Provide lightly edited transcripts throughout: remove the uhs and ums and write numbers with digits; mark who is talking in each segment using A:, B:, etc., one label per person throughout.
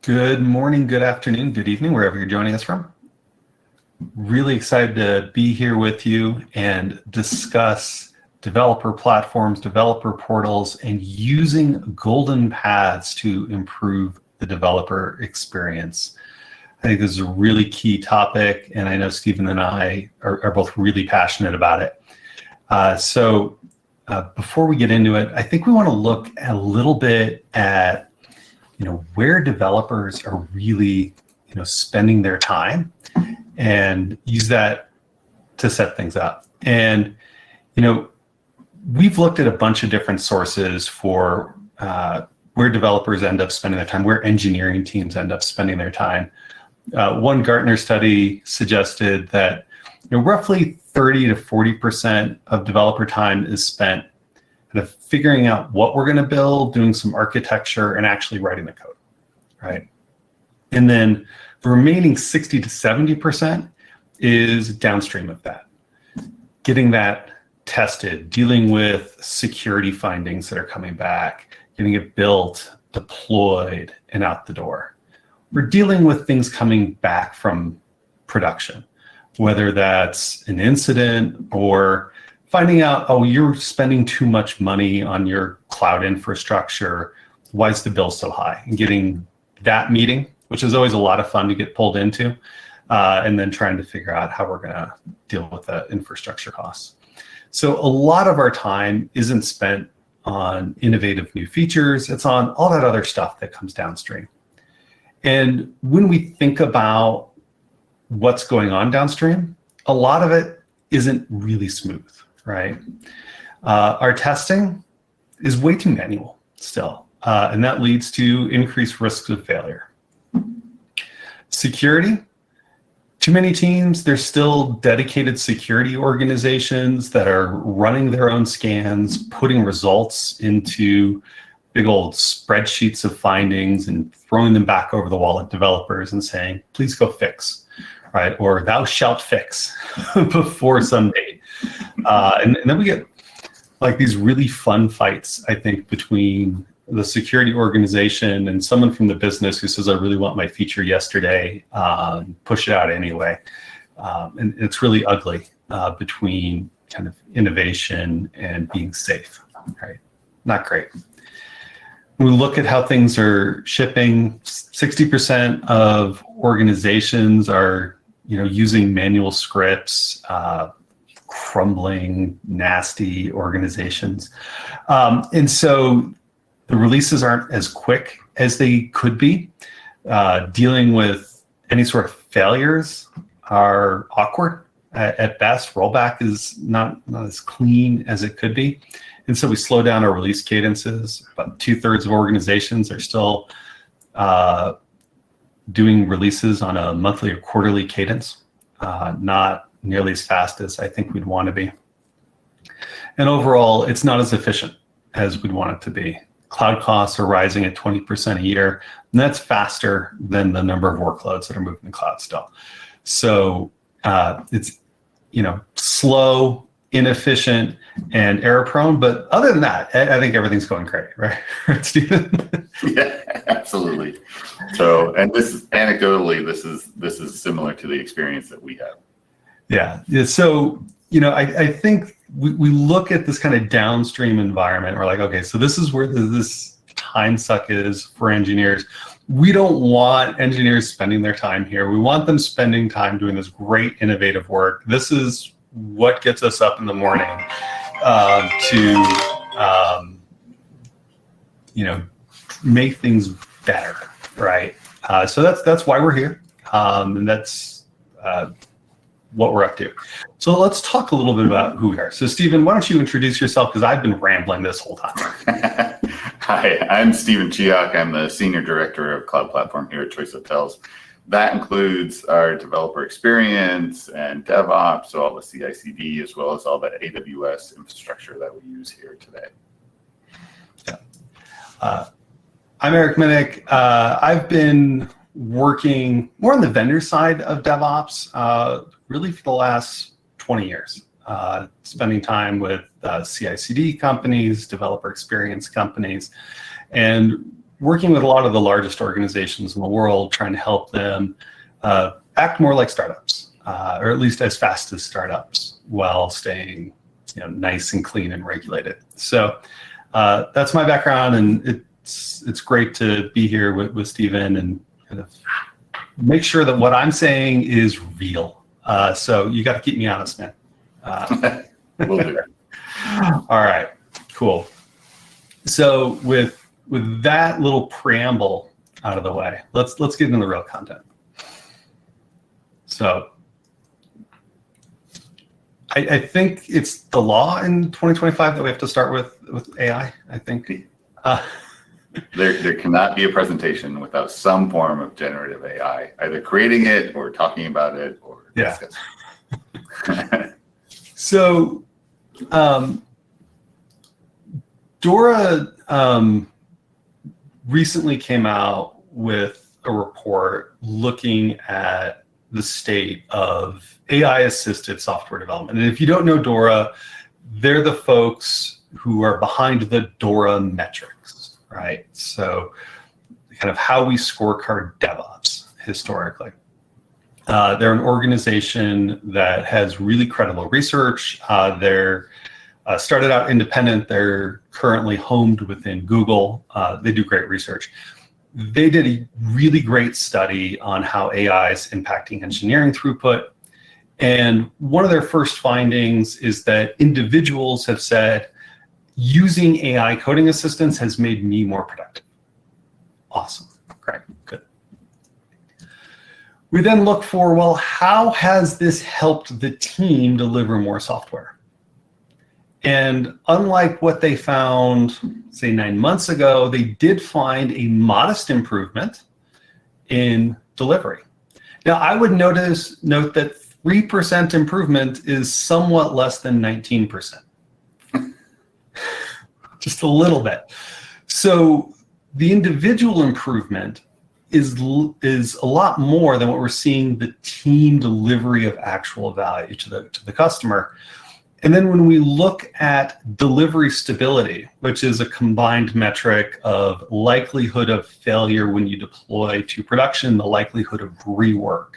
A: Good morning, good afternoon, good evening, wherever you're joining us from. Really excited to be here with you and discuss developer platforms, developer portals, and using golden paths to improve the developer experience. I think this is a really key topic, and I know Stephen and I are both really passionate about it. Before we get into it, I think we want to look a little bit at where developers are really spending their time and use that to set things up. And we've looked at a bunch of different sources for where developers end up spending their time, where engineering teams end up spending their time. One Gartner study suggested that roughly 30 to 40% of developer time is spent kind of figuring out what we're going to build, doing some architecture, and actually writing the code, right? And then the remaining 60 to 70% is downstream of that, getting that tested, dealing with security findings that are coming back, getting it built, deployed, and out the door. We're dealing with things coming back from production, whether that's an incident or finding out, oh, you're spending too much money on your cloud infrastructure. Why is the bill so high? And getting that meeting, which is always a lot of fun to get pulled into, and then trying to figure out how we're going to deal with the infrastructure costs. So a lot of our time isn't spent on innovative new features. It's on all that other stuff that comes downstream. And when we think about what's going on downstream, a lot of it isn't really smooth, right? Our testing is way too manual still, and that leads to increased risks of failure. Security, too many teams, there's still dedicated security organizations that are running their own scans, putting results into big old spreadsheets of findings and throwing them back over the wall at developers and saying, please go fix, right? Or thou shalt fix before some date. And then we get like these really fun fights, I think, between the security organization and someone from the business who says, I really want my feature yesterday, push it out anyway. And it's really ugly between kind of innovation and being safe, right? Not great. When we look at how things are shipping, 60% of organizations are using manual scripts, crumbling, nasty organizations. And so the releases aren't as quick as they could be. Dealing with any sort of failures are awkward at best. Rollback is not as clean as it could be. And so we slow down our release cadences. About 2/3 of organizations are still doing releases on a monthly or quarterly cadence, not nearly as fast as I think we'd want to be. And overall, it's not as efficient as we'd want it to be. Cloud costs are rising at 20% a year, and that's faster than the number of workloads that are moving to cloud still. So it's slow, inefficient, and error prone. But other than that, I think everything's going great, right? Right, Stephen?
B: Yeah, absolutely. So, and this is anecdotally, this is similar to the experience that we have.
A: Yeah. So, I think we look at this kind of downstream environment. We're like, okay, so this is where this time suck is for engineers. We don't want engineers spending their time here. We want them spending time doing this great innovative work. This is what gets us up in the morning to make things better, right? So that's why we're here, and that's what we're up to. So let's talk a little bit about who we are. So Stephen, why don't you introduce yourself, because I've been rambling this whole time.
B: Hi, I'm Stephen Chiak. I'm the Senior Director of Cloud Platform here at Choice Hotels. That includes our developer experience and DevOps, so all the CI/CD, as well as all the AWS infrastructure that we use here today.
A: Yeah. I'm Eric Minnick. I've been working more on the vendor side of DevOps really for the last 20 years, spending time with CI/CD companies, developer experience companies, and working with a lot of the largest organizations in the world, trying to help them act more like startups, or at least as fast as startups, while staying nice and clean and regulated. So that's my background, and it's great to be here with Stephen and kind of make sure that what I'm saying is real. So you got to keep me honest, man.
B: Will do.
A: All right, cool. So with that little preamble out of the way, let's get into the real content. So I think it's the law in 2025 that we have to start with AI, I think.
B: There cannot be a presentation without some form of generative AI, either creating it or talking about it or discussing it.
A: So Dora recently came out with a report looking at the state of AI-assisted software development. And if you don't know Dora, they're the folks who are behind the Dora metrics, right? So kind of how we scorecard DevOps historically. They're an organization that has really credible research. They're started out independent. They're currently homed within Google. They do great research. They did a really great study on how AI is impacting engineering throughput. And one of their first findings is that individuals have said, using AI coding assistance has made me more productive. Awesome, great, good. We then look for, well, how has this helped the team deliver more software? And unlike what they found, say, 9 months ago, they did find a modest improvement in delivery. Now, I would note that 3% improvement is somewhat less than 19%. Just a little bit. So the individual improvement is a lot more than what we're seeing the team delivery of actual value to the customer. And then when we look at delivery stability, which is a combined metric of likelihood of failure when you deploy to production, the likelihood of rework,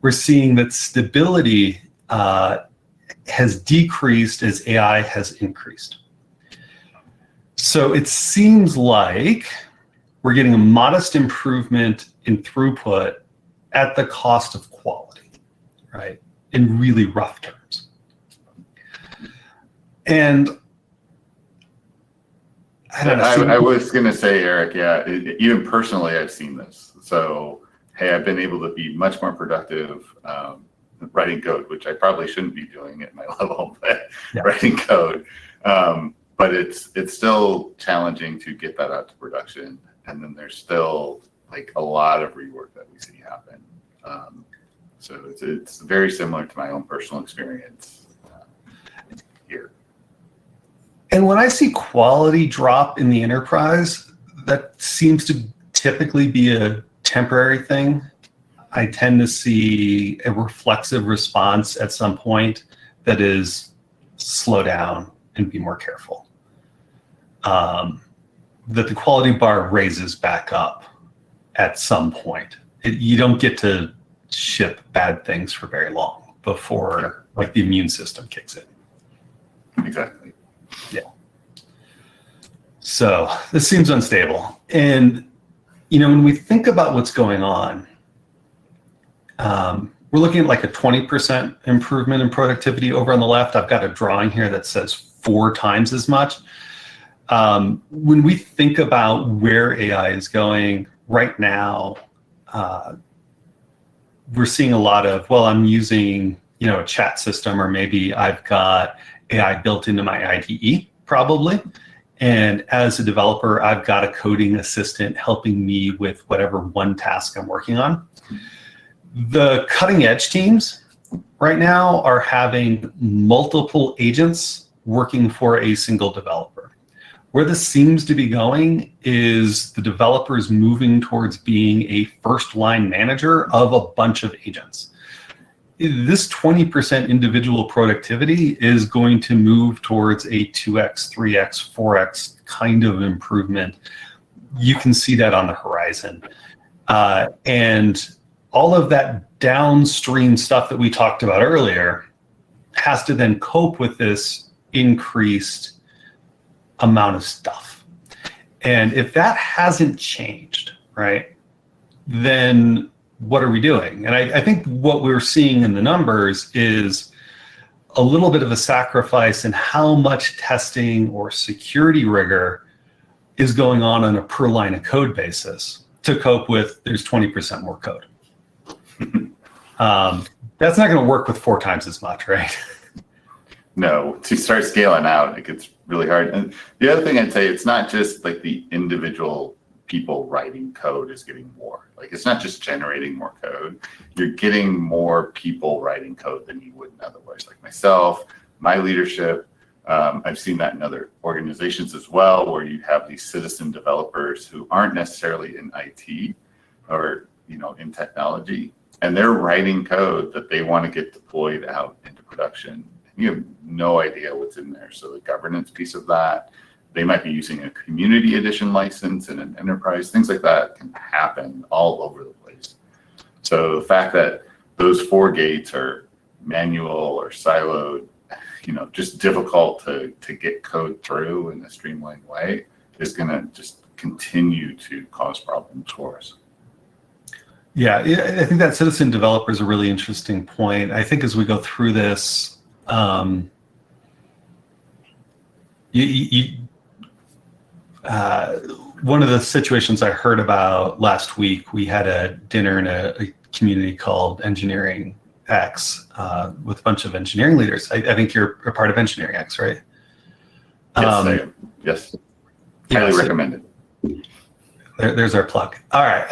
A: we're seeing that stability has decreased as AI has increased. So it seems like we're getting a modest improvement in throughput at the cost of quality, right? In really rough terms. And I don't know.
B: I was going to say, Eric, yeah, even personally, I've seen this. So, hey, I've been able to be much more productive writing code, which I probably shouldn't be doing at my level, but writing code. But it's still challenging to get that out to production. And then there's still like a lot of rework that we see happen. So it's very similar to my own personal experience here.
A: And when I see quality drop in the enterprise, that seems to typically be a temporary thing. I tend to see a reflexive response at some point that is slow down and be more careful. That the quality bar raises back up at some point. You don't get to ship bad things for very long before like the immune system kicks in.
B: Exactly.
A: Yeah. So this seems unstable. And, when we think about what's going on, we're looking at like a 20% improvement in productivity over on the left. I've got a drawing here that says 4 times as much. When we think about where AI is going right now, we're seeing a lot of, well, I'm using, a chat system, or maybe I've got AI built into my IDE, probably. And as a developer, I've got a coding assistant helping me with whatever one task I'm working on. The cutting edge teams right now are having multiple agents working for a single developer. Where this seems to be going is the developers moving towards being a first line manager of a bunch of agents. This 20% individual productivity is going to move towards a 2x, 3x, 4x kind of improvement you can see that on the horizon. And all of that downstream stuff that we talked about earlier has to then cope with this increased amount of stuff. And if that hasn't changed, right, then what are we doing? And I think what we're seeing in the numbers is a little bit of a sacrifice in how much testing or security rigor is going on a per line of code basis to cope with there's 20% more code. That's not going to work with 4 times as much, right?
B: No, to start scaling out, it gets really hard. And the other thing I'd say, it's not just like the individual people writing code is getting more. Like, it's not just generating more code. You're getting more people writing code than you would otherwise. Like myself, my leadership, I've seen that in other organizations as well, where you have these citizen developers who aren't necessarily in IT or, in technology, and they're writing code that they want to get deployed out into production. You have no idea what's in there. So the governance piece of that, they might be using a community edition license and an enterprise, things like that can happen all over the place. So the fact that those 4 gates are manual or siloed, just difficult to get code through in a streamlined way is going to just continue to cause problems for us.
A: Yeah, I think that citizen developer is a really interesting point. I think as we go through this, one of the situations I heard about last week, we had a dinner in a community called Engineering X with a bunch of engineering leaders. I think you're a part of Engineering X, right?
B: Yes, I am. Yes. Highly recommended.
A: There's our plug. All right.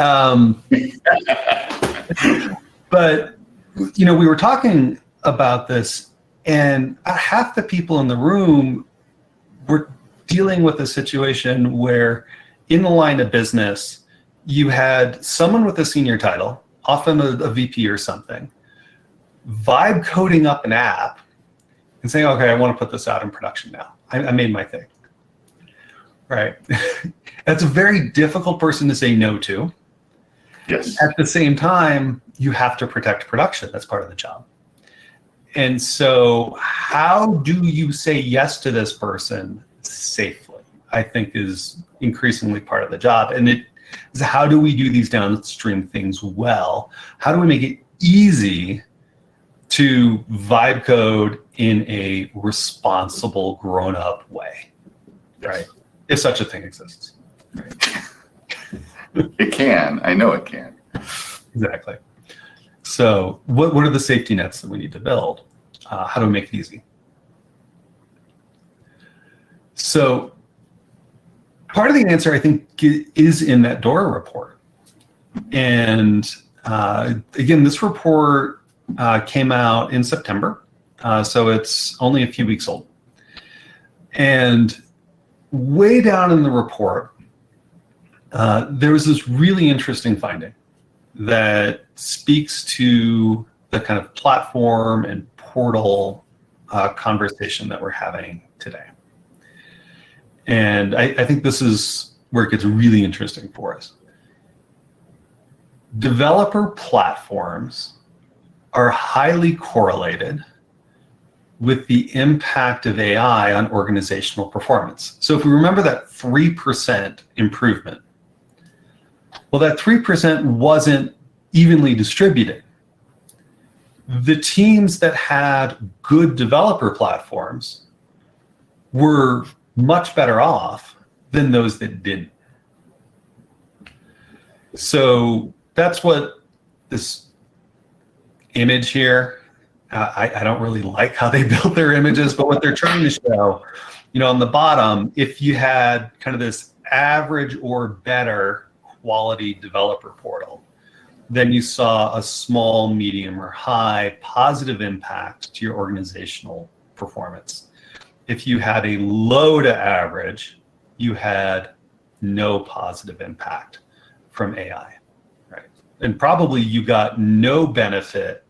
A: But, we were talking about this, and half the people in the room were dealing with a situation where in the line of business, you had someone with a senior title, often a VP or something, vibe coding up an app and saying, okay, I want to put this out in production now. I made my thing. Right. That's a very difficult person to say no to.
B: Yes.
A: At the same time, you have to protect production. That's part of the job. And so how do you say yes to this person safely, I think is increasingly part of the job. And it is, how do we do these downstream things well? How do we make it easy to vibe code in a responsible, grown-up way, right? If such a thing exists. Right?
B: It can. I know it can.
A: Exactly. So what are the safety nets that we need to build? How do we make it easy? So part of the answer, I think, is in that DORA report. And again, this report came out in September, so it's only a few weeks old. And way down in the report, there was this really interesting finding that speaks to the kind of platform and portal conversation that we're having today. And I think this is where it gets really interesting for us. Developer platforms are highly correlated with the impact of AI on organizational performance. So if we remember that 3% improvement, well, that 3% wasn't evenly distributed. The teams that had good developer platforms were much better off than those that didn't. So that's what this image here, I don't really like how they built their images, but what they're trying to show, on the bottom, if you had kind of this average or better quality developer portal, then you saw a small, medium, or high positive impact to your organizational performance. If you had a low to average, you had no positive impact from AI, right? And probably you got no benefit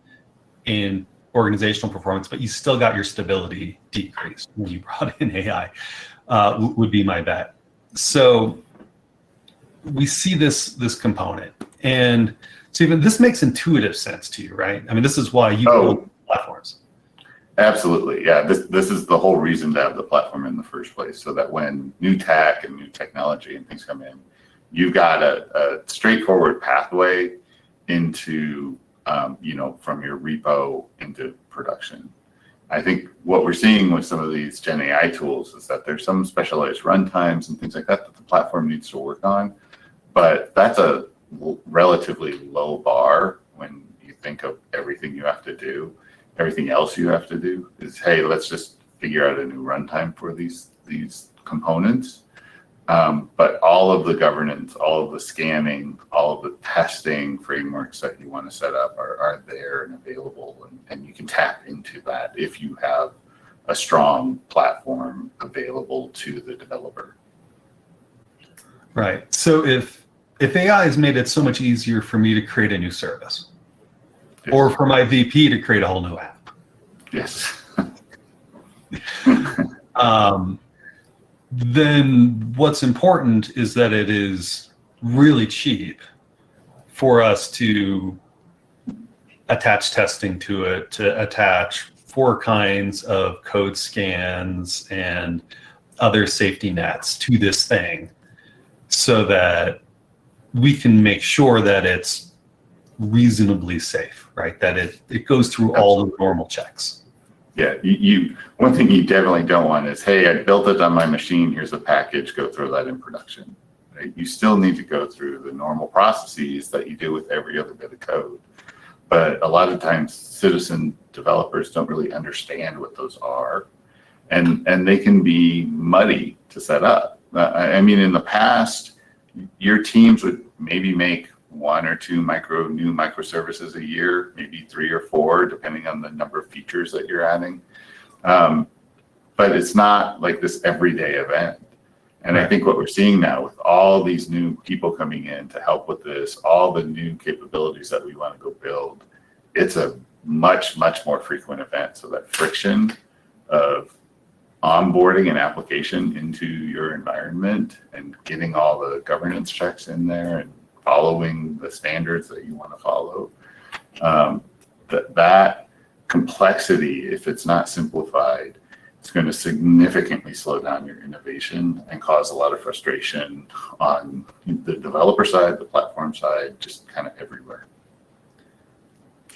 A: in organizational performance, but you still got your stability decreased when you brought in AI, would be my bet. So we see this component, and Stephen, this makes intuitive sense to you, right? I mean, this is why you build platforms.
B: Absolutely, yeah. This is the whole reason to have the platform in the first place, so that when new tech and new technology and things come in, you've got a straightforward pathway into, from your repo into production. I think what we're seeing with some of these Gen AI tools is that there's some specialized runtimes and things like that that the platform needs to work on, but that's a relatively low bar when you think of everything you have to do. Everything else you have to do is, hey, let's just figure out a new runtime for these components. But all of the governance, all of the scanning, all of the testing frameworks that you want to set up are there and available, and you can tap into that if you have a strong platform available to the developer.
A: Right. So if AI has made it so much easier for me to create a new service,
B: Yes.
A: or for my VP to create a whole new app,
B: Yes.
A: then what's important is that it is really cheap for us to attach testing to it, to attach 4 kinds of code scans and other safety nets to this thing, so that we can make sure that it's reasonably safe, right? That it goes through all the normal checks.
B: Yeah, one thing you definitely don't want is, hey, I built it on my machine, here's a package, go throw that in production. Right? You still need to go through the normal processes that you do with every other bit of code. But a lot of times citizen developers don't really understand what those are, and they can be muddy to set up. I mean, in the past, your teams would maybe make 1 or 2 new microservices a year, maybe 3 or 4, depending on the number of features that you're adding. But it's not like this everyday event. And right. I think what we're seeing now with all these new people coming in to help with this, all the new capabilities that we want to go build, it's a much, much more frequent event. So that friction of onboarding an application into your environment and getting all the governance checks in there and following the standards that you want to follow, that complexity, if it's not simplified, it's going to significantly slow down your innovation and cause a lot of frustration on the developer side, the platform side, just kind of everywhere.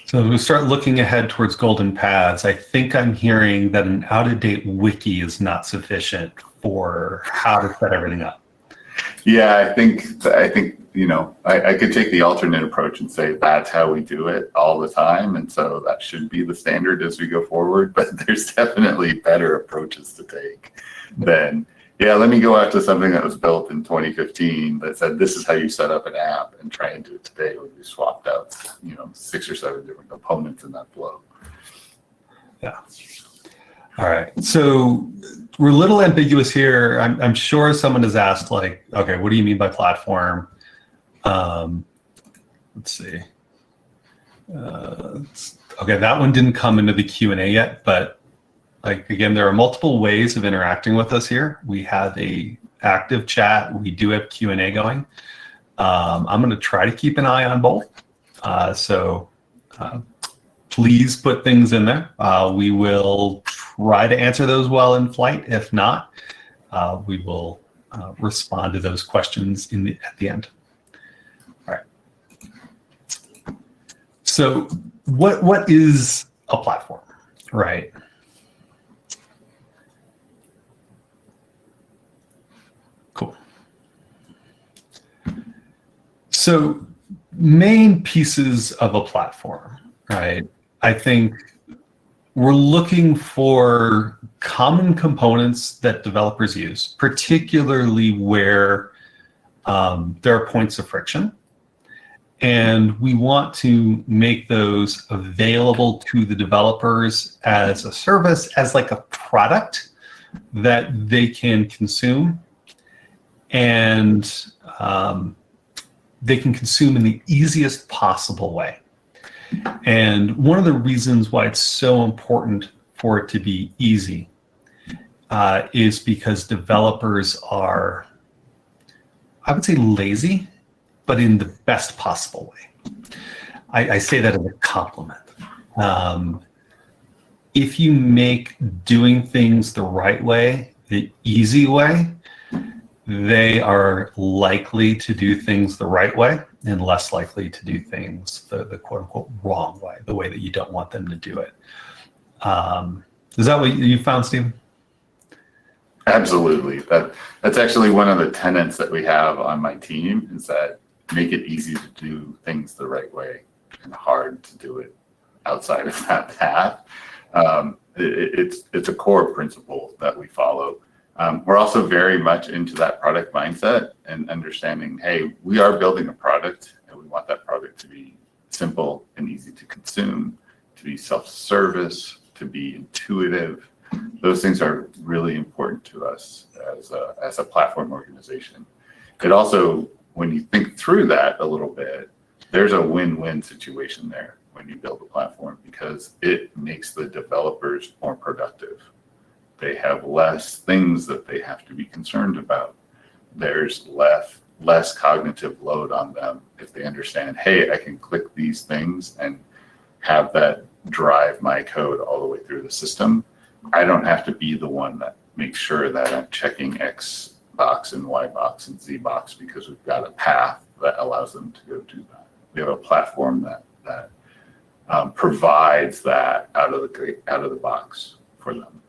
A: So we start looking ahead towards golden paths. I think I'm hearing that an out-of-date wiki is not sufficient for how to set everything up.
B: Yeah, I think I could take the alternate approach and say that's how we do it all the time, and so that should be the standard as we go forward. But there's definitely better approaches to take than, let me go after something that was built in 2015 that said this is how you set up an app, and try and do it today when we swapped out 6 or 7 different components in that flow.
A: Yeah. All right. So we're a little ambiguous here. I'm sure someone has asked, like, okay, what do you mean by platform? Let's see. Okay, that one didn't come into the Q&A yet, but again, there are multiple ways of interacting with us here. We have a active chat. We do have Q&A going. I'm going to try to keep an eye on both. So please put things in there. We will try to answer those while in flight. If not, we will respond to those questions at the end. All right. So what is a platform, right? Cool. So main pieces of a platform, right? I think we're looking for common components that developers use, particularly where there are points of friction. And we want to make those available to the developers as a service, as like a product that they can consume. And they can consume in the easiest possible way. And one of the reasons why it's so important for it to be easy is because developers are I would say lazy, but in the best possible way. I say that as a compliment. If you make doing things the right way, the easy way, they are likely to do things the right way and less likely to do things the quote unquote wrong way, the way that you don't want them to do it. Is that what you found, Steve?
B: Absolutely. That's actually one of the tenets that we have on my team, is that make it easy to do things the right way and hard to do it outside of that path. It's a core principle that we follow. We're also very much into that product mindset and understanding, hey, we are building a product and we want that product to be simple and easy to consume, to be self-service, to be intuitive. Those things are really important to us as a platform organization. It also, when you think through that a little bit, there's a win-win situation there when you build a platform, because it makes the developers more productive. They have less things that they have to be concerned about. There's less cognitive load on them if they understand, hey, I can click these things and have that drive my code all the way through the system. I don't have to be the one that makes sure that I'm checking X box and Y box and Z box, because we've got a path that allows them to go do that. We have a platform that provides that out of the box for them.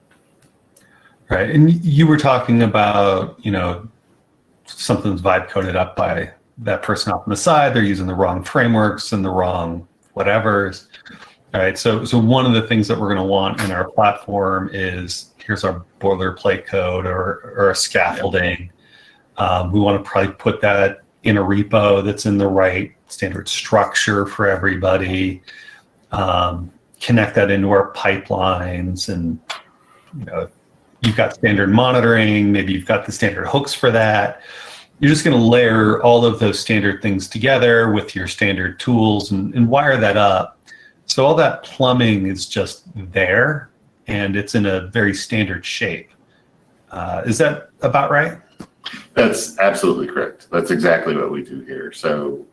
A: Right, and you were talking about, something's vibe coded up by that person off on the side. They're using the wrong frameworks and the wrong whatevers. All right, so one of the things that we're going to want in our platform is, here's our boilerplate code or a scaffolding. We want to probably put that in a repo that's in the right standard structure for everybody. Connect that into our pipelines, and you've got standard monitoring. Maybe you've got the standard hooks for that. You're just going to layer all of those standard things together with your standard tools and wire that up. So all that plumbing is just there, and it's in a very standard shape. Is that about right?
B: That's absolutely correct. That's exactly what we do here. So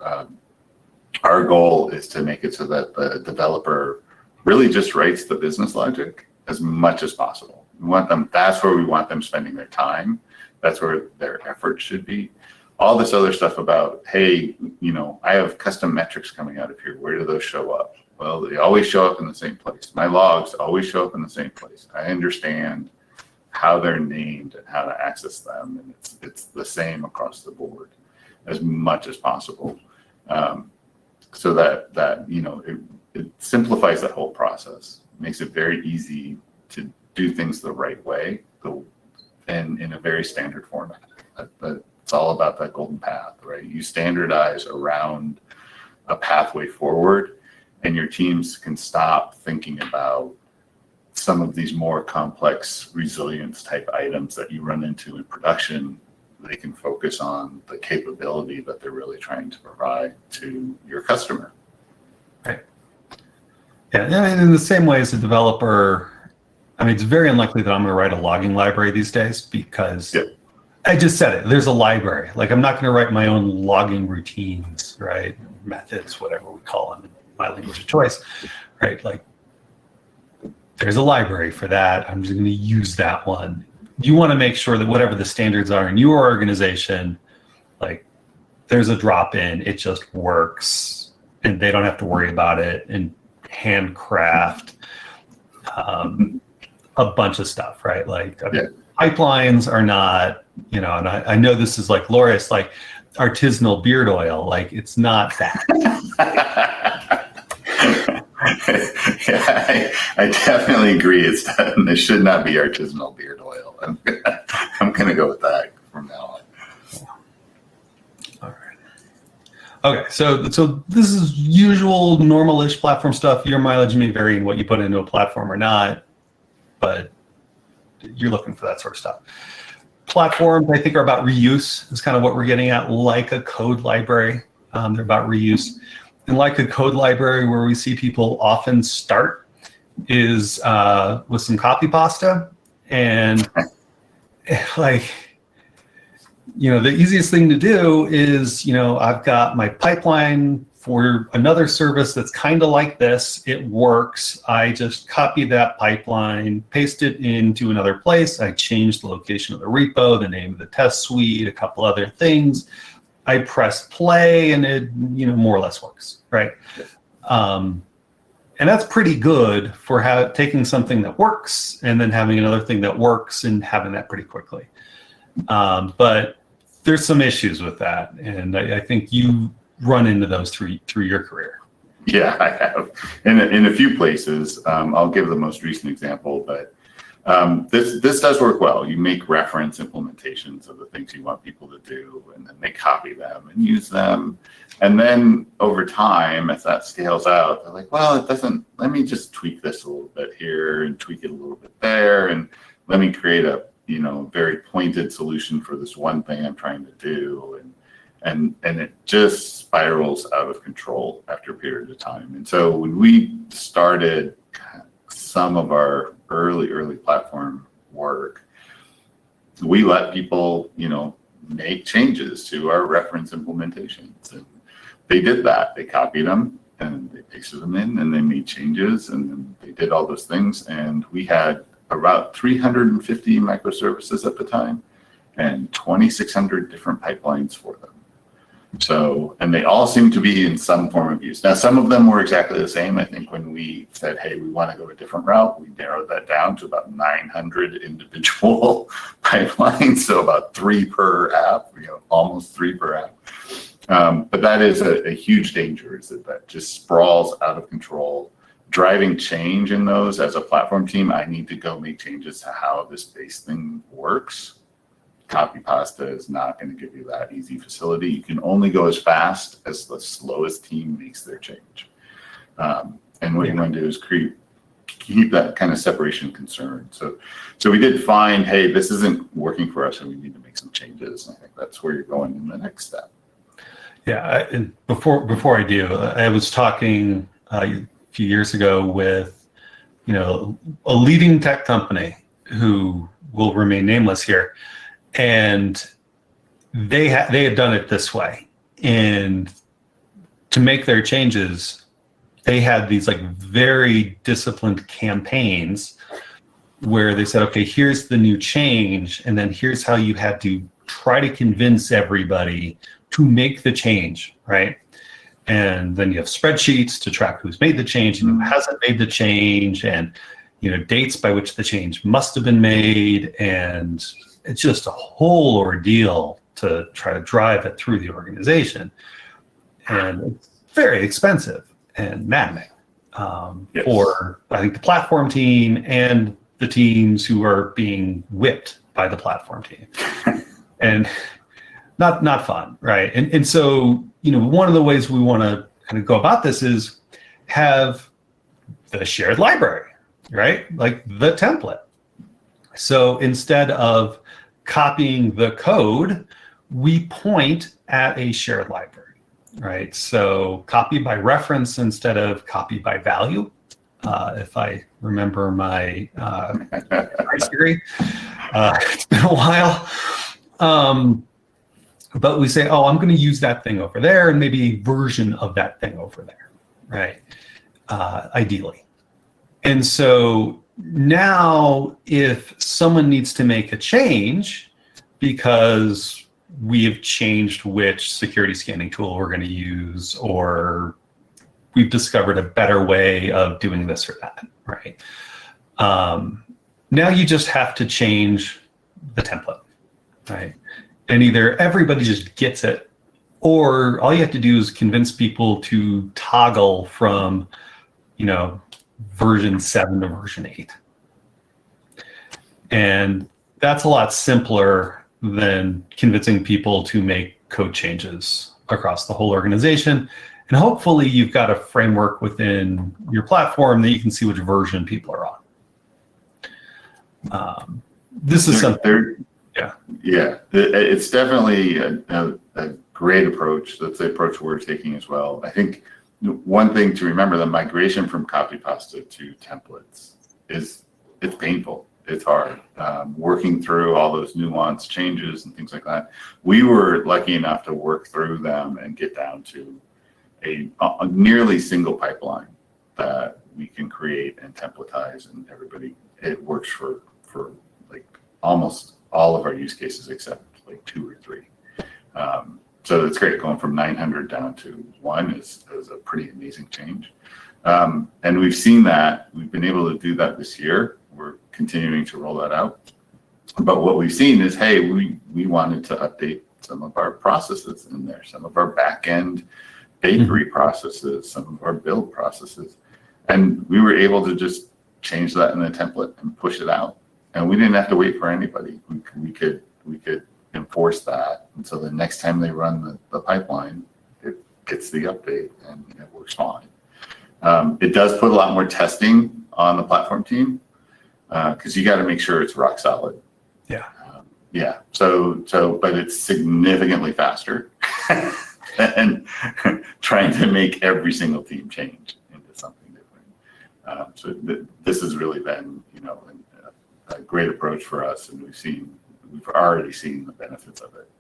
B: our goal is to make it so that the developer really just writes the business logic as much as possible. We want them, that's where we want them spending their time. That's where their effort should be. All this other stuff about, hey, I have custom metrics coming out of here. Where do those show up? Well, they always show up in the same place. My logs always show up in the same place. I understand how they're named and how to access them, and it's the same across the board as much as possible. So that it simplifies that whole process, makes it very easy to do things the right way, and in a very standard format. It's all about that golden path, right? You standardize around a pathway forward, and your teams can stop thinking about some of these more complex resilience type items that you run into in production. They can focus on the capability that they're really trying to provide to your customer.
A: Right. Yeah, and in the same way as a developer, it's very unlikely that I'm going to write a logging library these days, because I just said it, there's a library. Like, I'm not going to write my own logging routines, right? Methods, whatever we call them in my language of choice, right? Like, there's a library for that. I'm just going to use that one. You want to make sure that whatever the standards are in your organization, like, there's a drop in, it just works, and they don't have to worry about it and handcraft a bunch of stuff, right? Like, pipelines are not, and I know this is like glorious, like artisanal beard oil. Like, it's not that.
B: Yeah, I definitely agree. It should not be artisanal beard oil. I'm gonna go with that from now on.
A: All right. Okay, so this is usual, normal-ish platform stuff. Your mileage may vary in what you put into a platform or not, but you're looking for that sort of stuff. Platforms, I think, are about reuse. Is kind of what we're getting at, like a code library. They're about reuse. And like a code library, where we see people often start is with some copy pasta, and like, the easiest thing to do is, I've got my pipeline for another service that's kind of like this. It works. I just copy that pipeline, paste it into another place. I change the location of the repo, the name of the test suite, a couple other things. I press play and it, more or less works, right? And that's pretty good for taking something that works and then having another thing that works and having that pretty quickly. But there's some issues with that, and I think you run into those through your career.
B: Yeah, I have in a few places. I'll give the most recent example, but this does work well. You make reference implementations of the things you want people to do, and then they copy them and use them. And then over time, as that scales out, they're like, well, it doesn't, let me just tweak this a little bit here and tweak it a little bit there. And let me create a, very pointed solution for this one thing I'm trying to do. And it just spirals out of control after a period of time. And so when we started some of our early platform work, we let people, make changes to our reference implementations. And they did that. They copied them and they pasted them in and they made changes and then they did all those things. And we had about 350 microservices at the time and 2,600 different pipelines for them. So, and they all seem to be in some form of use. Now, some of them were exactly the same. I think when we said, hey, we want to go a different route, we narrowed that down to about 900 individual pipelines. So about 3 per app, almost 3 per app. But that is a huge danger, is that just sprawls out of control. Driving change in those as a platform team, I need to go make changes to how this base thing works. Copy pasta is not going to give you that easy facility. You can only go as fast as the slowest team makes their change. And what you want to do is keep that kind of separation concern. So we did find, hey, this isn't working for us and we need to make some changes. And I think that's where you're going in the next step.
A: Yeah, and before I do, I was talking a few years ago with, a leading tech company who will remain nameless here. And they had done it this way, and to make their changes, they had these very disciplined campaigns where they said, okay, here's the new change, and then here's how you had to try to convince everybody to make the change, right? And then you have spreadsheets to track who's made the change and who hasn't made the change, and dates by which the change must have been made, and it's just a whole ordeal to try to drive it through the organization. And it's very expensive and maddening
B: Yes.
A: for, I think, the platform team and the teams who are being whipped by the platform team. And not fun, right? And so, one of the ways we want to kind of go about this is have the shared library, right? Like the template. So instead of copying the code, we point at a shared library, right? So copy by reference instead of copy by value. If I remember my degree, it's been a while. But we say, oh, I'm going to use that thing over there and maybe a version of that thing over there, right? Ideally. And so now if someone needs to make a change because we have changed which security scanning tool we're going to use, or we've discovered a better way of doing this or that, right? Now you just have to change the template, right? And either everybody just gets it, or all you have to do is convince people to toggle from, version 7 to version 8. And that's a lot simpler than convincing people to make code changes across the whole organization. And hopefully you've got a framework within your platform that you can see which version people are on. This is something.
B: Yeah, it's definitely a great approach. That's the approach we're taking as well. I think one thing to remember, the migration from copy pasta to templates it's painful. It's hard. Working through all those nuanced changes and things like that. We were lucky enough to work through them and get down to a nearly single pipeline that we can create and templatize, and it works for like almost all of our use cases except like 2 or 3. So it's great. Going from 900 down to 1 is a pretty amazing change. And we've seen that. We've been able to do that this year. We're continuing to roll that out. But what we've seen is, hey, we wanted to update some of our processes in there, some of our back-end bakery processes, some of our build processes. And we were able to just change that in the template and push it out. And we didn't have to wait for anybody. We could enforce that. And so the next time they run the pipeline, it gets the update and it works fine. It does put a lot more testing on the platform team because you got to make sure it's rock solid.
A: Yeah.
B: Yeah. But it's significantly faster than trying to make every single team change into something different. This has really been, a great approach for us, and we've already seen the benefits of it.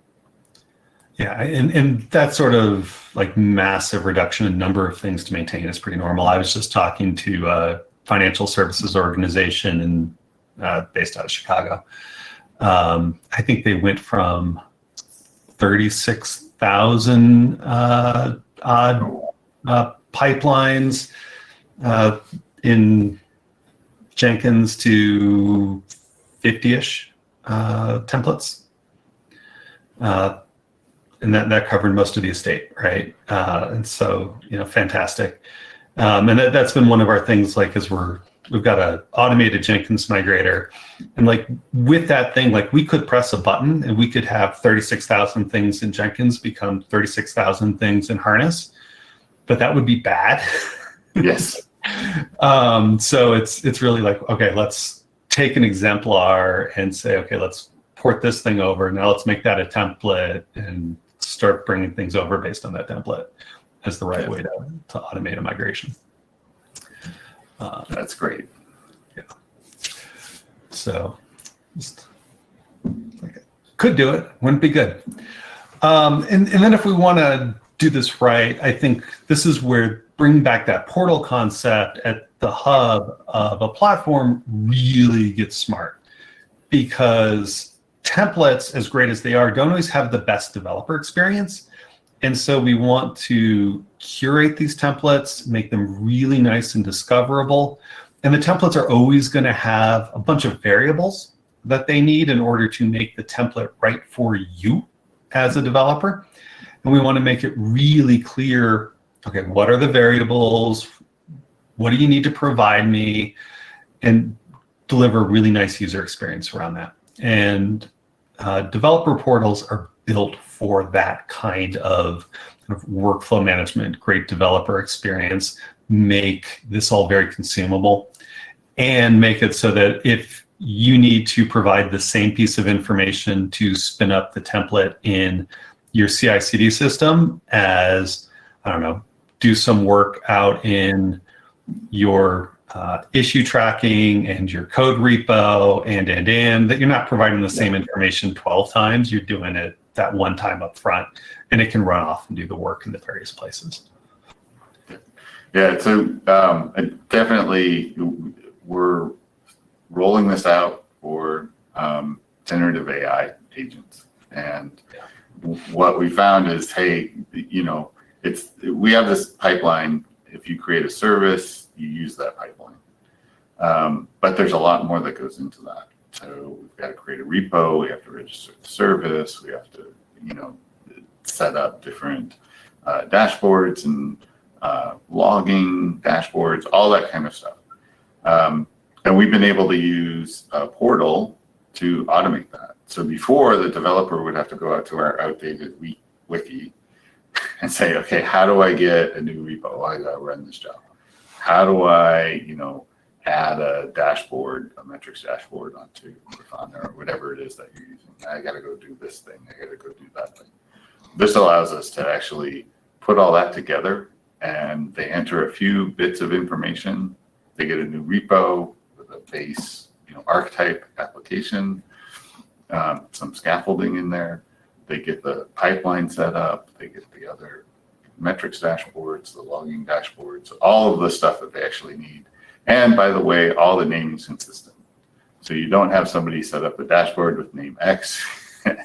A: Yeah, and that sort of like massive reduction in number of things to maintain is pretty normal. I was just talking to a financial services organization based out of Chicago. I think they went from 36,000 odd pipelines in Jenkins to 50-ish templates. And that covered most of the estate, right? And so, fantastic. And that's been one of our things, like, is we've got an automated Jenkins migrator. And like with that thing, like we could press a button and we could have 36,000 things in Jenkins become 36,000 things in Harness, but that would be bad.
B: Yes.
A: So it's really like, okay, let's take an exemplar and say, okay, let's port this thing over. Now let's make that a template and start bringing things over based on that template as the right way to automate a migration.
B: That's great.
A: Yeah. So just could do it, wouldn't be good. And then if we want to do this right, I think this is where bringing back that portal concept at the hub of a platform really gets smart, because templates, as great as they are, don't always have the best developer experience. And so we want to curate these templates, make them really nice and discoverable. And the templates are always going to have a bunch of variables that they need in order to make the template right for you as a developer. And we want to make it really clear, okay, what are the variables? What do you need to provide me? And deliver a really nice user experience around that. And developer portals are built for that kind of workflow management, great developer experience, make this all very consumable, and make it so that if you need to provide the same piece of information to spin up the template in your CI/CD system as, do some work out in your issue tracking and your code repo and that you're not providing the same information 12 times, you're doing it that one time up front, and it can run off and do the work in the various places.
B: Yeah, so definitely we're rolling this out for generative AI agents. And what we found is, hey, we have this pipeline. If you create a service, you use that pipeline. But there's a lot more that goes into that. So we've got to create a repo, we have to register the service, we have to, set up different dashboards and logging dashboards, all that kind of stuff. And we've been able to use a portal to automate that. So before, the developer would have to go out to our outdated wiki and say, okay, how do I get a new repo? I got to run this job. How do I, add a dashboard, a metrics dashboard onto Grafana or whatever it is that you're using? I got to go do this thing. I got to go do that thing. This allows us to actually put all that together, and they enter a few bits of information. They get a new repo with a base, archetype application, some scaffolding in there. They get the pipeline set up. They get the other metrics dashboards, the logging dashboards, all of the stuff that they actually need. And by the way, all the naming's consistent. So you don't have somebody set up a dashboard with name X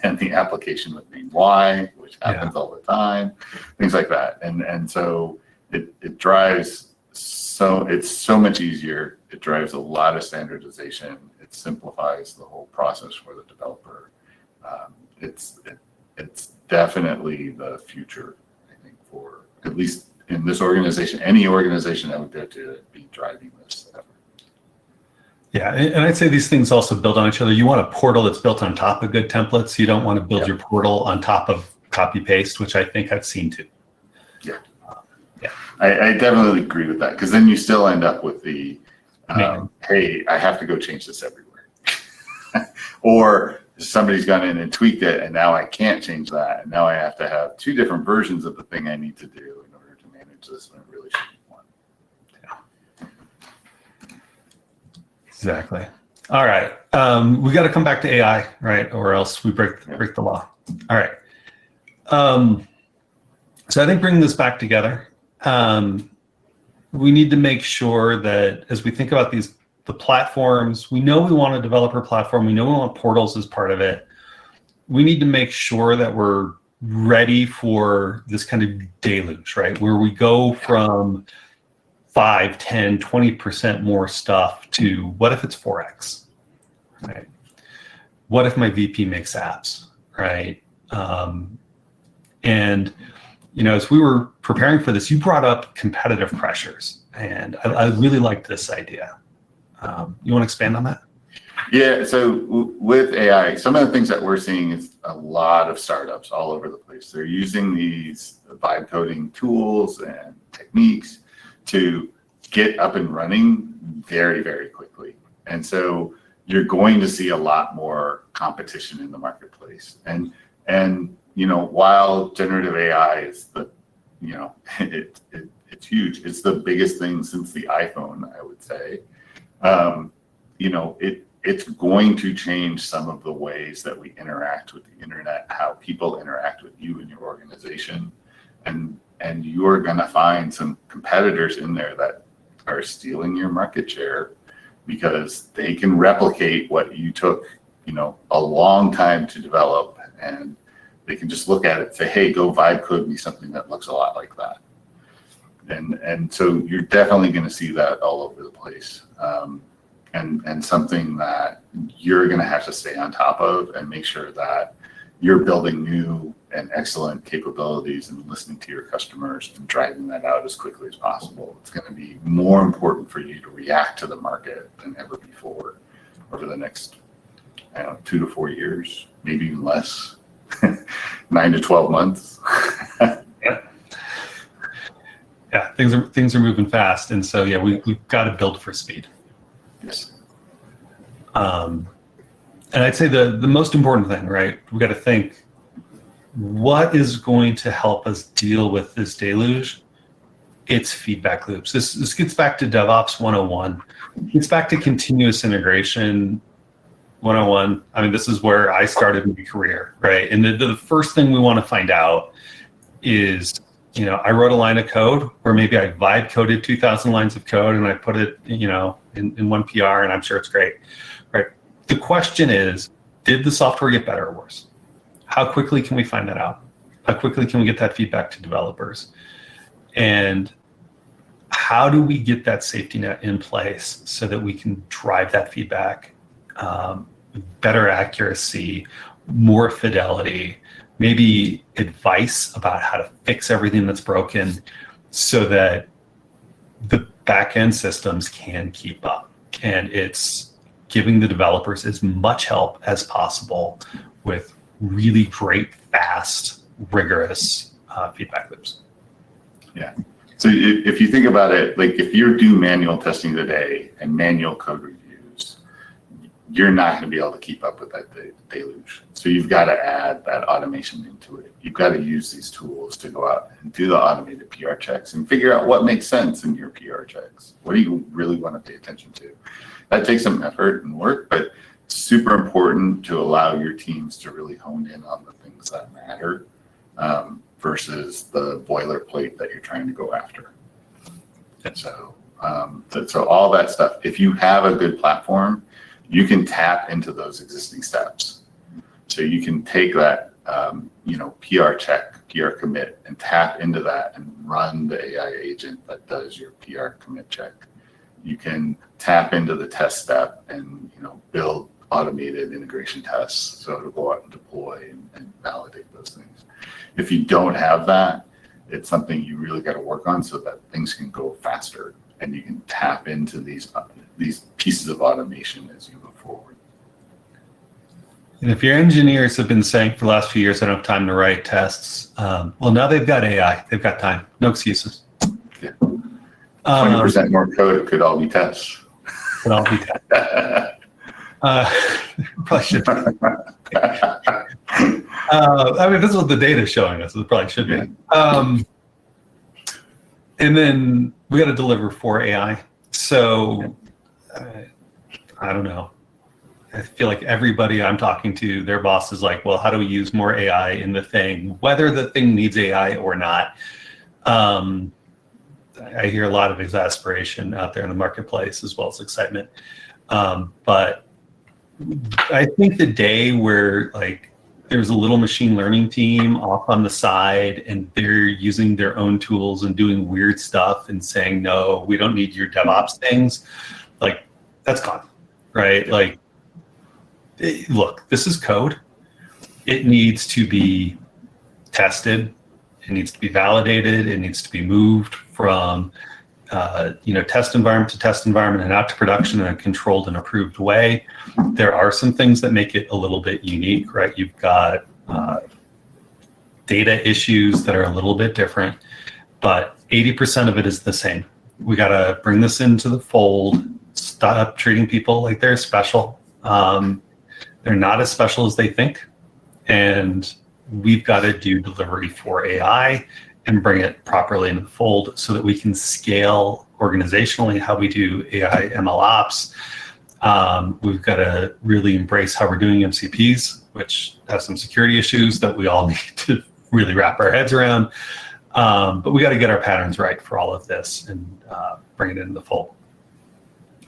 B: and the application with name Y, which happens all the time, things like that. And so it drives, so it's so much easier. It drives a lot of standardization. It simplifies the whole process for the developer. It's definitely the future, I think, for at least in this organization, any organization that would go to be driving this effort.
A: Yeah, and I'd say these things also build on each other. You want a portal that's built on top of good templates. You don't want to build your portal on top of copy paste, which I think I've seen too.
B: Yeah, I definitely agree with that, because then you still end up with the, hey, I have to go change this everywhere. Or somebody's gone in and tweaked it, and now I can't change that. And now I have to have two different versions of the thing I need to do in order to manage this when it really should be one.
A: Exactly. All right. We got to come back to AI, right? Or else we break the law. All right. So I think bringing this back together, we need to make sure that as we think about the platforms, we know we want a developer platform. We know we want portals as part of it. We need to make sure that we're ready for this kind of deluge, right? Where we go from 5, 10, 20% more stuff to what if it's 4x, right? What if my VP makes apps, right? And, as we were preparing for this, you brought up competitive pressures, and I really liked this idea. You want to expand on that?
B: Yeah, so with AI, some of the things that we're seeing is a lot of startups all over the place. They're using these vibe coding tools and techniques to get up and running very, very quickly. And so you're going to see a lot more competition in the marketplace. And while generative AI is it's huge. It's the biggest thing since the iPhone, I would say. It's going to change some of the ways that we interact with the internet, how people interact with you and your organization. And you're going to find some competitors in there that are stealing your market share because they can replicate what you took, a long time to develop, and they can just look at it and say, hey, go vibe code me something that looks a lot like that. And so you're definitely going to see that all over the place. And something that you're going to have to stay on top of and make sure that you're building new and excellent capabilities and listening to your customers and driving that out as quickly as possible. It's going to be more important for you to react to the market than ever before over the next 2 to 4 years, maybe even less, 9 to 12 months.
A: Yeah, things are moving fast, and so we've got to build for speed.
B: Yes.
A: And I'd say the most important thing, right? We got to think, what is going to help us deal with this deluge? It's feedback loops. This gets back to DevOps 101. It gets back to continuous integration 101. I mean, this is where I started my career, right? And the first thing we want to find out is, I wrote a line of code where maybe I vibe coded 2,000 lines of code and I put it, in one PR, and I'm sure it's great, right? The question is, did the software get better or worse? How quickly can we find that out? How quickly can we get that feedback to developers? And how do we get that safety net in place so that we can drive that feedback, better accuracy, more fidelity, maybe advice about how to fix everything that's broken so that the back-end systems can keep up. And it's giving the developers as much help as possible with really great, fast, rigorous feedback loops.
B: Yeah. So if you think about it, like if you do manual testing today and manual code reviews, you're not going to be able to keep up with that deluge. So you've got to add that automation into it. You've got to use these tools to go out and do the automated PR checks and figure out what makes sense in your PR checks. What do you really want to pay attention to? that takes some effort and work, but it's super important to allow your teams to really hone in on the things that matter versus the boilerplate that you're trying to go after. So all that stuff, if you have a good platform, you can tap into those existing steps. So you can take that, PR check, PR commit, and tap into that and run the AI agent that does your PR commit check. You can tap into the test step and, build automated integration tests so it'll go out and deploy and validate those things. If you don't have that, it's something you really got to work on so that things can go faster and you can tap into these pieces of automation as you move forward.
A: And if your engineers have been saying for the last few years, I don't have time to write tests, well, now they've got AI. They've got time. No excuses.
B: Yeah. 20% more code could all be tests.
A: Could all be tests. Probably should. This is what the data is showing us. It probably should be. And then we got to deliver for AI. So I don't know. I feel like everybody I'm talking to, their boss is like, well, how do we use more AI in the thing, whether the thing needs AI or not? I hear a lot of exasperation out there in the marketplace as well as excitement. But I think the day where there's a little machine learning team off on the side and they're using their own tools and doing weird stuff and saying, no, we don't need your DevOps things, that's gone, right? Look, this is code. It needs to be tested. It needs to be validated. It needs to be moved from test environment to test environment and out to production in a controlled and approved way. There are some things that make it a little bit unique, right? You've got data issues that are a little bit different, but 80% of it is the same. We got to bring this into the fold, stop treating people like they're special. They're not as special as they think. And we've got to do delivery for AI and bring it properly into the fold so that we can scale organizationally how we do AI ML ops. We've got to really embrace how we're doing MCPs, which have some security issues that we all need to really wrap our heads around. But we got to get our patterns right for all of this and bring it into the fold.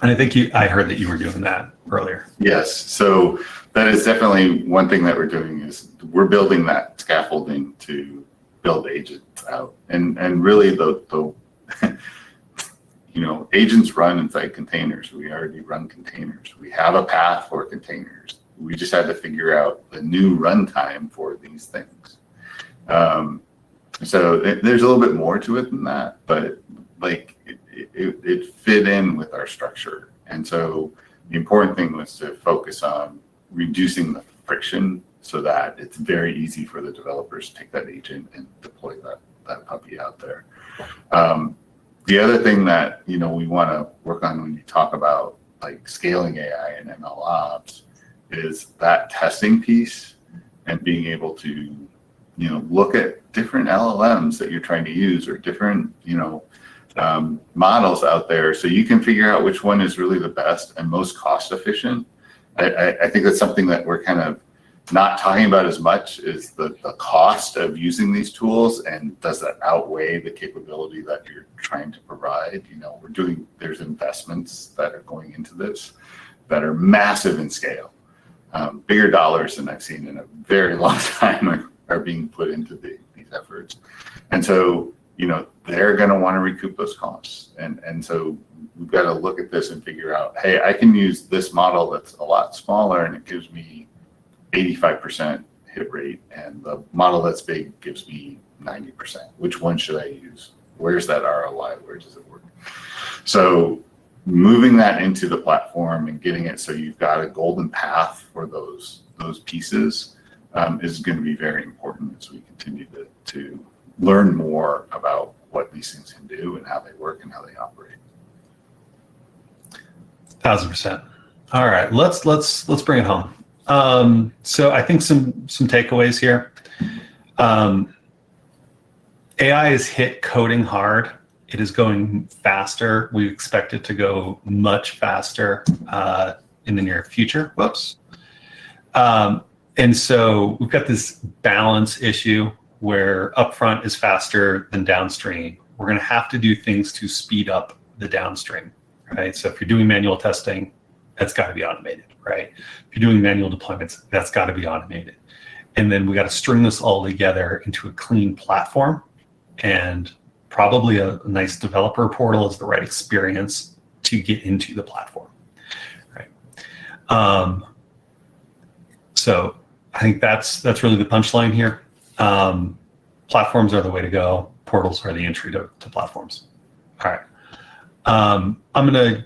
A: And I think I heard that you were doing that earlier.
B: Yes. So that is definitely one thing that we're doing is we're building that scaffolding to build agents out. And really the agents run inside containers. We already run containers. We have a path for containers. We just had to figure out the new runtime for these things. So there's a little bit more to it than that, but it fit in with our structure. And so the important thing was to focus on reducing the friction so that it's very easy for the developers to take that agent and deploy that puppy out there. The other thing that we want to work on when you talk about scaling AI and ML ops is that testing piece and being able to look at different LLMs that you're trying to use or different models out there so you can figure out which one is really the best and most cost efficient. I think that's something that we're kind of not talking about as much is the cost of using these tools, and does that outweigh the capability that you're trying to provide? There's investments that are going into this that are massive in scale. Bigger dollars than I've seen in a very long time are being put into these efforts. And so, they're going to want to recoup those costs. And so we've got to look at this and figure out, hey, I can use this model that's a lot smaller and it gives me 85% hit rate, and the model that's big gives me 90%. Which one should I use? Where's that ROI? Where does it work? So moving that into the platform and getting it so you've got a golden path for those pieces is going to be very important as we continue to learn more about what these things can do and how they work and how they operate.
A: 1,000%. All right, let's bring it home. So I think some takeaways here. AI has hit coding hard, It is going faster. We expect it to go much faster in the near future. Whoops. And so we've got this balance issue where upfront is faster than downstream. We're going to have to do things to speed up the downstream, right? So if you're doing manual testing, that's got to be automated, right? If you're doing manual deployments, that's got to be automated. And then we got to string this all together into a clean platform, and probably a nice developer portal is the right experience to get into the platform, right? So I think that's really the punchline here. Platforms are the way to go. Portals are the entry to platforms. All right. I'm going to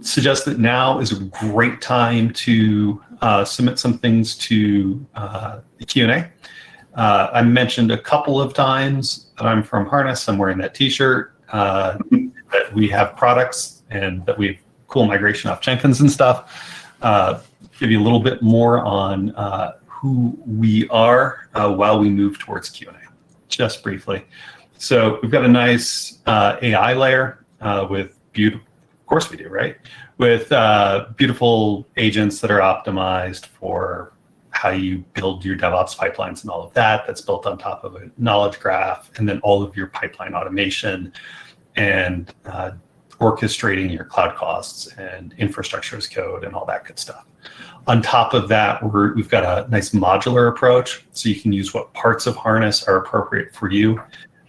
A: suggest that now is a great time to submit some things to the Q&A. I mentioned a couple of times that I'm from Harness. I'm wearing that T-shirt, that we have products and that we have cool migration off Jenkins and stuff. Give you a little bit more on who we are while we move towards Q&A, just briefly. So we've got a nice AI layer with beautiful, of course we do, right? With beautiful agents that are optimized for how you build your DevOps pipelines and all of that. That's built on top of a knowledge graph, and then all of your pipeline automation and orchestrating your cloud costs and infrastructure as code and all that good stuff. On top of that, we've got a nice modular approach, so you can use what parts of Harness are appropriate for you.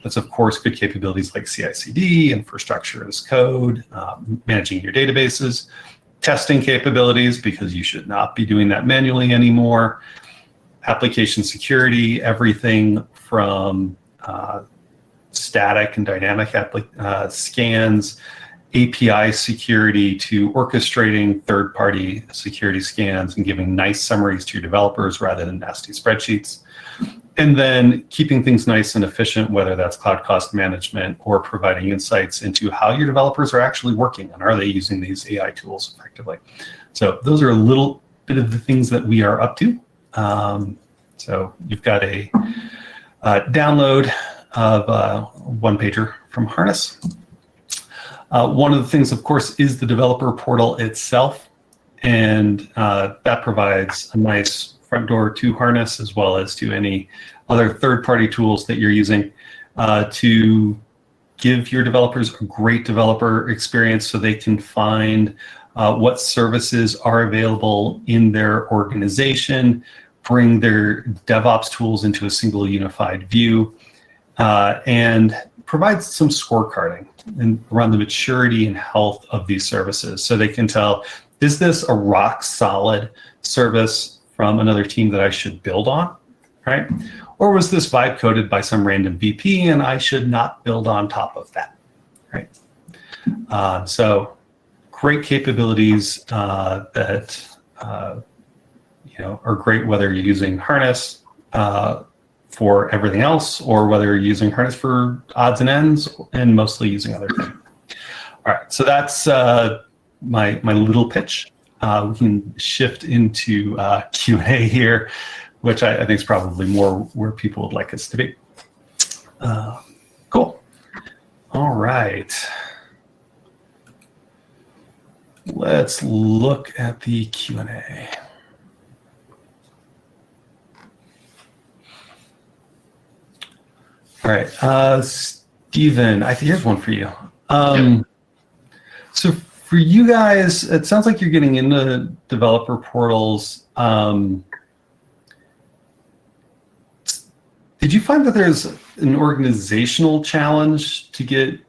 A: That's, of course, good capabilities like CI/CD, infrastructure as code, managing your databases, testing capabilities, because you should not be doing that manually anymore, application security, everything from static and dynamic scans, API security, to orchestrating third-party security scans and giving nice summaries to your developers rather than nasty spreadsheets. And then keeping things nice and efficient, whether that's cloud cost management or providing insights into how your developers are actually working and are they using these AI tools effectively. So those are a little bit of the things that we are up to. So you've got a download of a one-pager from Harness. One of the things, of course, is the developer portal itself, and that provides a nice front door to Harness as well as to any other third-party tools that you're using to give your developers a great developer experience so they can find what services are available in their organization, bring their DevOps tools into a single unified view, and provide some scorecarding and around the maturity and health of these services so they can tell, is this a rock solid service from another team that I should build on, right? Or was this vibe coded by some random VP and I should not build on top of that, right? So great capabilities that are great whether you're using Harness for everything else or whether you're using Harness for odds and ends and mostly using other things. All right, so that's my little pitch. We can shift into Q&A here, which I think is probably more where people would like us to be. Cool. All right. Let's look at the Q&A. All right, Stephen, here's one for you. So for you guys, it sounds like you're getting into developer portals. Did you find that there's an organizational challenge to get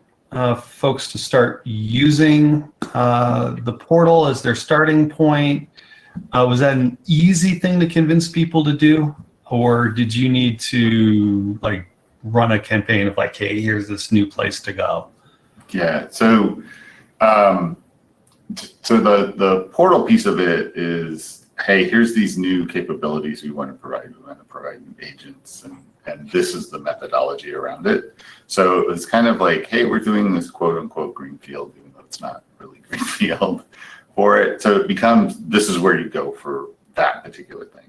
A: folks to start using the portal as their starting point? Was that an easy thing to convince people to do? Or did you need to run a campaign of hey, here's this new place to go?
B: Yeah, so the portal piece of it is, hey, here's these new capabilities we want to provide. We want to provide new agents, and this is the methodology around it. So it was kind of hey, we're doing this quote unquote greenfield, even though it's not really greenfield for it. So it becomes, this is where you go for that particular thing.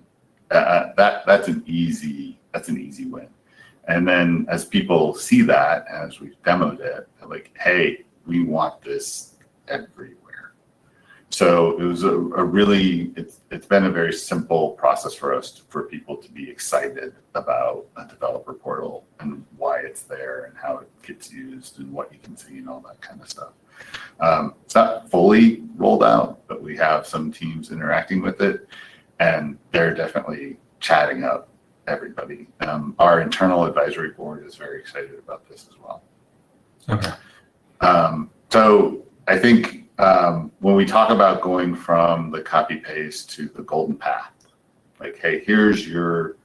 B: That's an easy win. And then as people see that, as we've demoed it, they're like, hey, we want this everywhere. So it was a really, it's been a very simple process for us for people to be excited about a developer portal and why it's there and how it gets used and what you can see and all that kind of stuff. It's not fully rolled out, but we have some teams interacting with it, and they're definitely chatting up everybody. Our internal advisory board is very excited about this as well.
A: Okay.
B: So I think when we talk about going from the copy paste to the golden path, like, hey, here's your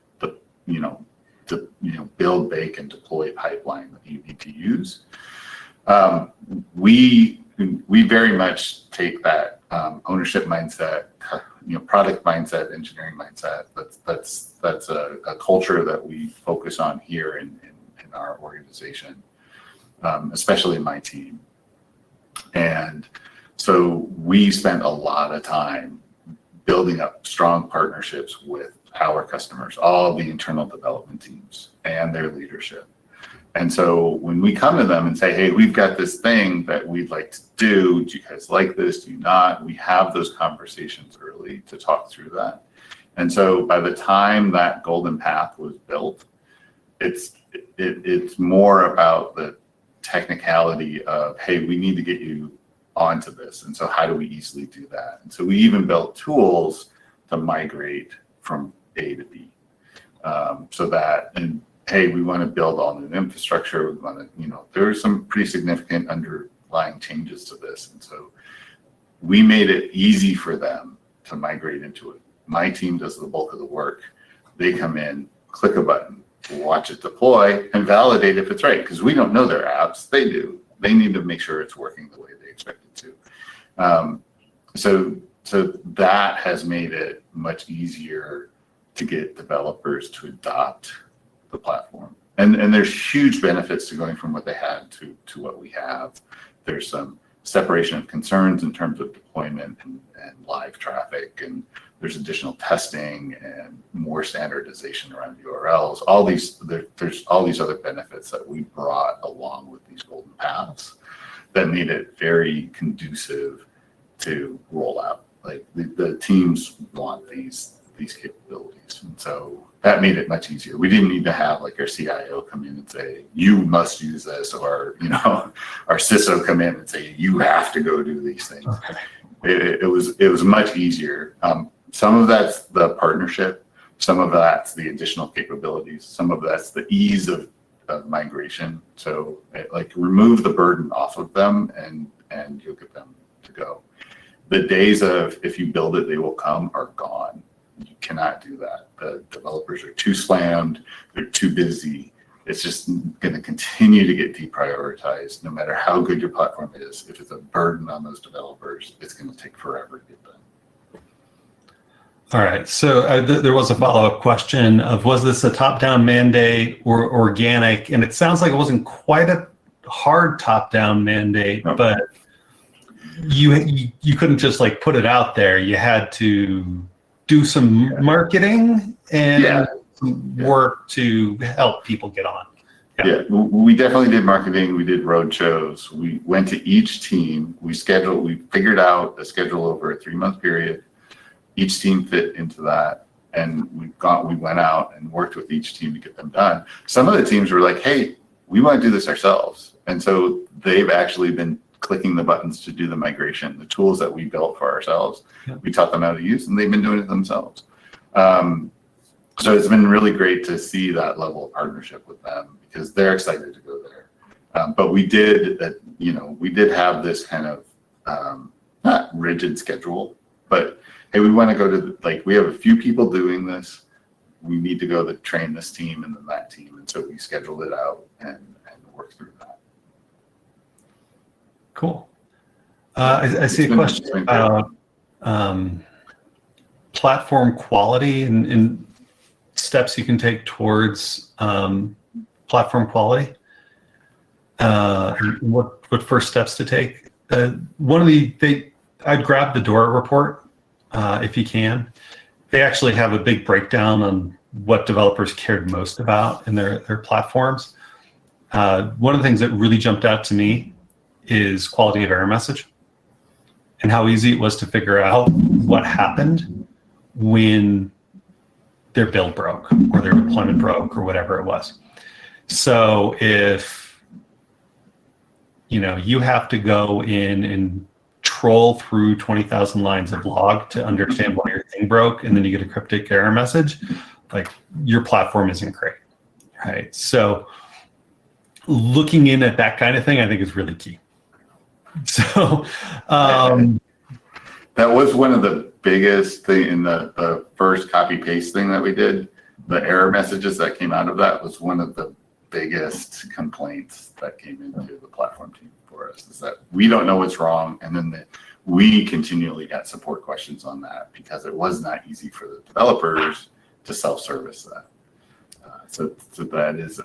B: build, bake, and deploy pipeline that you need to use. We very much take that ownership mindset, product mindset, engineering mindset. That's a culture that we focus on here in our organization, especially in my team. And so we spent a lot of time building up strong partnerships with our customers, all the internal development teams and their leadership. And so when we come to them and say, hey, we've got this thing that we'd like to do you guys like this? Do you not? We have those conversations early to talk through that. And so by the time that golden path was built, it's more about the technicality of, hey, we need to get you onto this. And so how do we easily do that? And so we even built tools to migrate from A to B. So that, and hey, we want to build all new infrastructure. We want to, there are some pretty significant underlying changes to this. And so we made it easy for them to migrate into it. My team does the bulk of the work. They come in, click a button, watch it deploy, and validate if it's right. Because we don't know their apps. They do. They need to make sure it's working the way they expect it to. So that has made it much easier to get developers to adopt the platform. And there's huge benefits to going from what they had to what we have. There's some separation of concerns in terms of deployment and live traffic, and there's additional testing and more standardization around URLs. There's all these other benefits that we brought along with these golden paths that made it very conducive to roll out. Like the teams want these capabilities, and so that made it much easier. We didn't need to have like our CIO come in and say, you must use this, or our CISO come in and say, you have to go do these things. Okay. It was much easier. Some of that's the partnership, some of that's the additional capabilities, some of that's the ease of migration. So remove the burden off of them and you'll get them to go. The days of if you build it, they will come are gone. You cannot do that. The developers are too slammed, they're too busy. It's just going to continue to get deprioritized no matter how good your platform is. If it's a burden on those developers, it's going to take forever to get done.
A: All right, so there was a follow-up question of, was this a top-down mandate or organic? And it sounds like it wasn't quite a hard top-down mandate, no. But you couldn't just put it out there. You had to do some marketing and some work to help people get on.
B: Yeah, we definitely did marketing. We did road shows. We went to each team. We figured out a schedule over a 3-month period. Each team fit into that, and we went out and worked with each team to get them done. Some of the teams were like, hey, we want to do this ourselves. And so they've actually been clicking the buttons to do the migration, the tools that we built for ourselves. Yeah. We taught them how to use, and they've been doing it themselves. So it's been really great to see that level of partnership with them because they're excited to go there. But we did have this kind of not rigid schedule, but hey, we want to go to we have a few people doing this. We need to go to train this team and then that team. And so we scheduled it out and worked through that.
A: Cool. I see a question about platform quality and steps you can take towards platform quality. What first steps to take? I'd grab the DORA report if you can. They actually have a big breakdown on what developers cared most about in their platforms. One of the things that really jumped out to me is quality of error message and how easy it was to figure out what happened when their build broke or their deployment broke or whatever it was. So if you have to go in and troll through 20,000 lines of log to understand why your thing broke, and then you get a cryptic error message, like your platform isn't great, right? So looking in at that kind of thing, I think is really key. So
B: that was one of the biggest thing in the first copy paste thing that we did. The error messages that came out of that was one of the biggest complaints that came into the platform team for us, is that we don't know what's wrong, and then we continually got support questions on that because it was not easy for the developers to self-service that. So that is,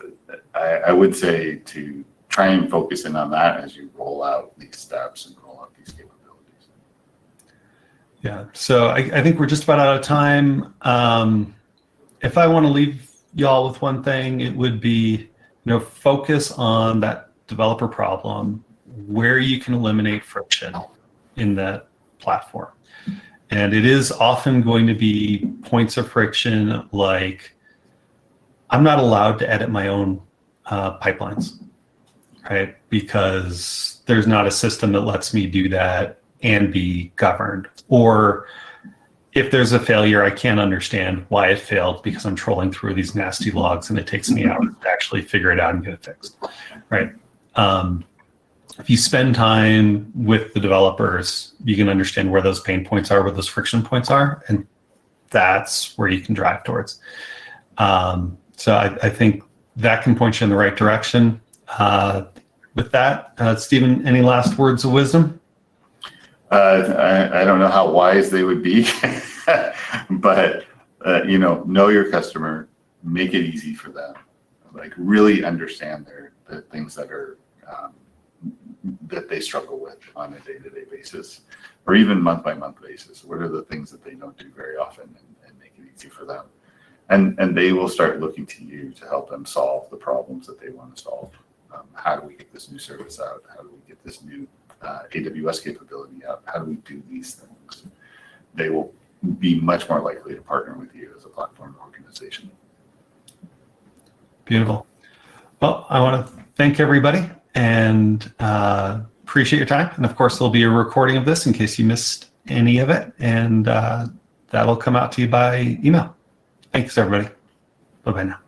B: I would say, to try and focus in on that as you roll out these steps and roll out these capabilities.
A: Yeah, so I think we're just about out of time. If I want to leave y'all with one thing, it would be, focus on that developer problem, where you can eliminate friction in that platform. And it is often going to be points of friction like, I'm not allowed to edit my own pipelines, right? Because there's not a system that lets me do that and be governed. Or if there's a failure, I can't understand why it failed because I'm trolling through these nasty logs and it takes me hours to actually figure it out and get it fixed, right? If you spend time with the developers, you can understand where those pain points are, where those friction points are, and that's where you can drive towards. So I think that can point you in the right direction. With that, Stephen, any last words of wisdom?
B: I don't know how wise they would be, but know your customer, make it easy for them, like really understand the things that are that they struggle with on a day-to-day basis, or even month-by-month basis. What are the things that they don't do very often, and make it easy for them, and they will start looking to you to help them solve the problems that they want to solve. How do we get this new service out? How do we get this new AWS capability out? How do we do these things? They will be much more likely to partner with you as a platform organization.
A: Beautiful. Well, I want to thank everybody and appreciate your time. And of course, there'll be a recording of this in case you missed any of it, and that'll come out to you by email. Thanks, everybody. Bye-bye now.